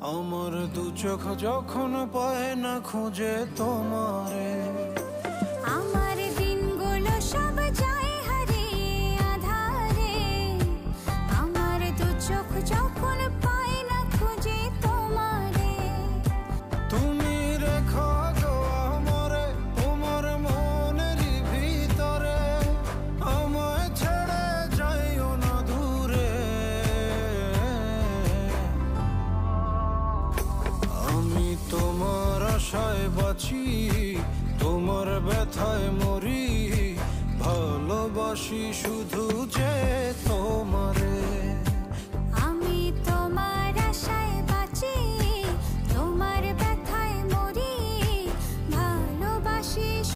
আমার দু চোখ যখন পায় না খুঁজে তোমারে, আমার দিনগুলো সব যায় হারিয়ে আধারে। আমার দু চোখ যখন পায় না খুঁজে তোমারে, তুমি রেখো গো আমারে তোমার মনের ভিতরে, আমায় ছেড়ে যাইও না দূরে। আমি তোমার আশায় বাঁচি, তোমার ব্যথায় মরি, ভালোবাসি শুধু যে